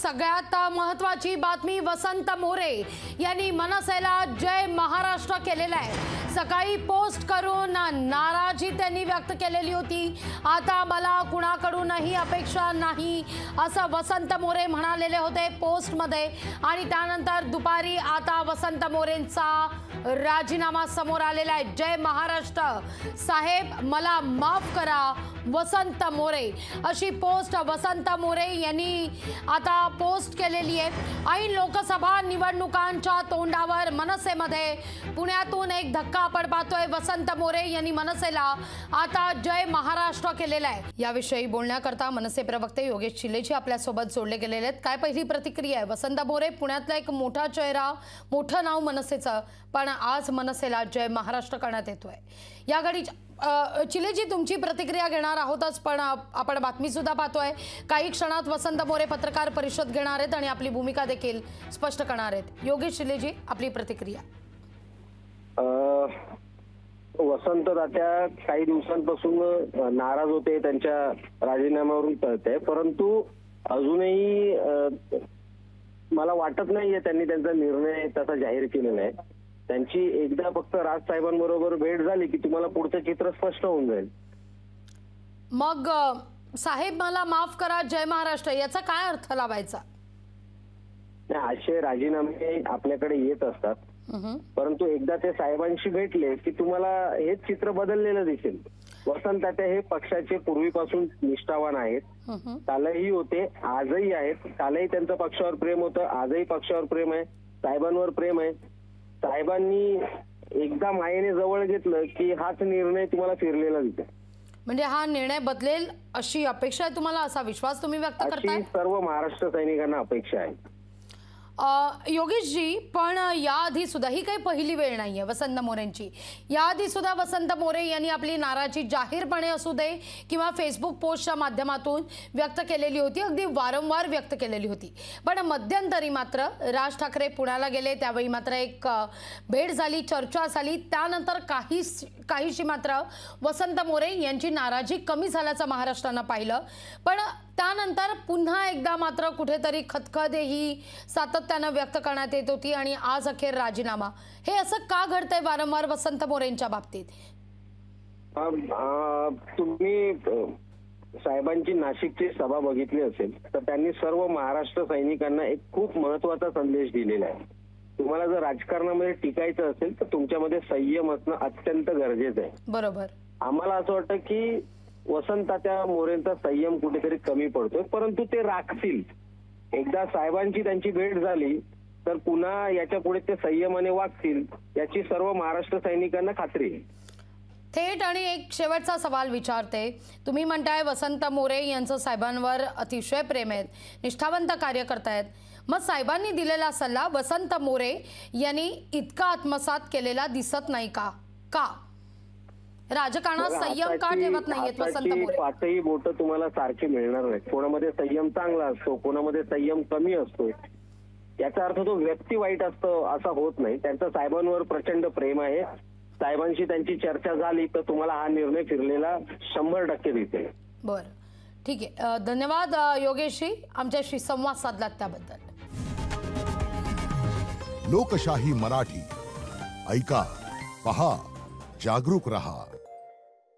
सगळ्यात महत्त्वाची बातमी, वसंत मोरे यांनी मनसेला जय महाराष्ट्र केलेला आहे। सकाळी पोस्ट करून नाराजी त्यांनी व्यक्त केलेली होती। आता मला कुणाकडूनही अपेक्षा नाही असं वसंत मोरे म्हणालेले होते पोस्टमध्ये। आणि त्यानंतर दुपारी आता वसंत मोरेंचा राजीनामा समोर आलेला आहे। जय महाराष्ट्र साहेब, मला माफ करा वसंत मोरे, अशी पोस्ट वसंत मोरे यांनी आता पोस्ट केलेली आहे। ऐन लोकसभा निवडणुकांच्या तोंडावर मनसेमध्ये पुण्यातून एक धक्का आपण पाहतोय। वसंत मोरे यांनी मनसेला आता जय महाराष्ट्र केलेला आहे। याविषयी बोलण्याकरता मनसे प्रवक्ते योगेश चिलेजी आपल्या सोबत जोडले गेलेले आहेत। काय पहिली प्रतिक्रिया आहे? वसंत मोरे पुण्यातला एक मोठा चेहरा, मोठं नाव मनसेचं, पण आज मनसेला जय महाराष्ट्र करण्यात येतोय। या घडी चिलेजी तुमची प्रतिक्रिया घेणार आहोतच, पण आपण बातमी सुद्धा पाहतोय काही क्षणात वसंत मोरे पत्रकार परिषद घेणार आहेत आणि आपली भूमिका देखील स्पष्ट करणार आहेत। योगेश चिलेजी, आपली प्रतिक्रिया। वसंत तात्या काही दिवसांपासून नाराज होते, त्यांच्या राजीनाम्यावरून कळतंय, परंतु अजूनही मला वाटत नाहीये त्यांनी त्यांचा निर्णय तसा जाहीर केलेला आहे। त्यांची एकदा फक्त राज साहेबांबरोबर भेट झाली की तुम्हाला पुढचं चित्र स्पष्ट होऊन जाईल। मग साहेब मला माफ करा जय महाराष्ट्र याचा काय अर्थ लावायचा? असे राजीनामे आपल्याकडे येत असतात, परंतु एकदा ते साहेबांशी भेटले की तुम्हाला हेच चित्र बदललेलं दिसेल। वसंत तात्या हे पक्षाचे पूर्वीपासून निष्ठावान आहेत, कालही होते, आजही आहेत। कालही त्यांचं पक्षावर प्रेम होतं, आजही पक्षावर प्रेम आहे, साहेबांवर प्रेम आहे। साहेबांनी एकदा मायेने जवळ घेतलं की हाच निर्णय तुम्हाला फिरलेला दिसेल। म्हणजे हा निर्णय बदलेल अशी अपेक्षा आहे तुम्हाला, असा विश्वास तुम्ही व्यक्त करताय? सर्व महाराष्ट्र सैनिकांना अपेक्षा आहे। योगेश जी, पण याआधी सुद्धा ही काही पहिली वेळ नाहीये वसंत मोरेंची। याआधी सुद्धा वसंत मोरे यांनी आपली नाराजी जाहीरपणे असू दे किंवा फेसबुक पोस्टच्या माध्यमातून व्यक्त केलेली होती, अगदी वारंवार व्यक्त केलेली होती। पण मध्यंतरी मात्र राज ठाकरे पुण्याला गेले, त्यावेळी मात्र एक भेट झाली, चर्चा झाली, त्यानंतर काहीशी मात्र वसंत मोरे यांची नाराजी कमी झाल्याचं महाराष्ट्रानं पाहिलं। पण त्यानंतर पुन्हा एकदा मात्र कुठेतरी खतखत ही सातत्यानं व्यक्त करण्यात येत होती आणि आज अखेर राजीनामा। हे असं का घडतंय वारंवार वसंत मोरेंच्या बाबतीत? तुम्ही साहेबांची नाशिकची सभा बघितली असेल तर त्यांनी सर्व महाराष्ट्र सैनिकांना एक खूप महत्त्वाचा संदेश दिलेला आहे। तुम्हाला जर राजकारणामध्ये टिकायचं असेल तर तुमच्यामध्ये संयम असणं अत्यंत गरजेचं आहे। बरोबर। आम्हाला असं वाटतं की वसंत तात्या मोरेंचा संयम कुठेतरी कमी पडतोय, परंतु ते राखतील। एकदा साहेबांची त्यांची भेट झाली तर पुन्हा याच्या पुढे ते संयमाने वागतील याची सर्व महाराष्ट्र सैनिकांना खात्री आहे। थेट आणि एक शेवटचा सवाल विचारते, तुम्ही म्हणताय वसंत मोरे यांचं साहेबांवर अतिशय प्रेम आहे, निष्ठावंत कार्य करतायत, मग साहेबांनी दिलेला सल्ला वसंत मोरे यांनी इतका आत्मसात केलेला दिसत नाही का? का राजकारणात संयम का ठेवत नाहीयेत वसंत मोरे? पाचही बोट तुम्हाला सारखी मिळणार नाही। कोणामध्ये संयम चांगला असतो, कोणामध्ये संयम कमी असतो। याचा अर्थ तो व्यक्ती वाईट असतो असा होत नाही। त्यांचं साहेबांवर प्रचंड प्रेम आहे। साहेबांशी त्यांची चर्चा झाली तर तुम्हाला हा निर्णय फिरलेला 100% दिसेल। बरं, ठीक आहे, धन्यवाद योगेशजी, आमच्याशी संवाद साधलात त्याबद्दल। लोकशाही मराठी, ऐका, पहा, जागरूक रहा।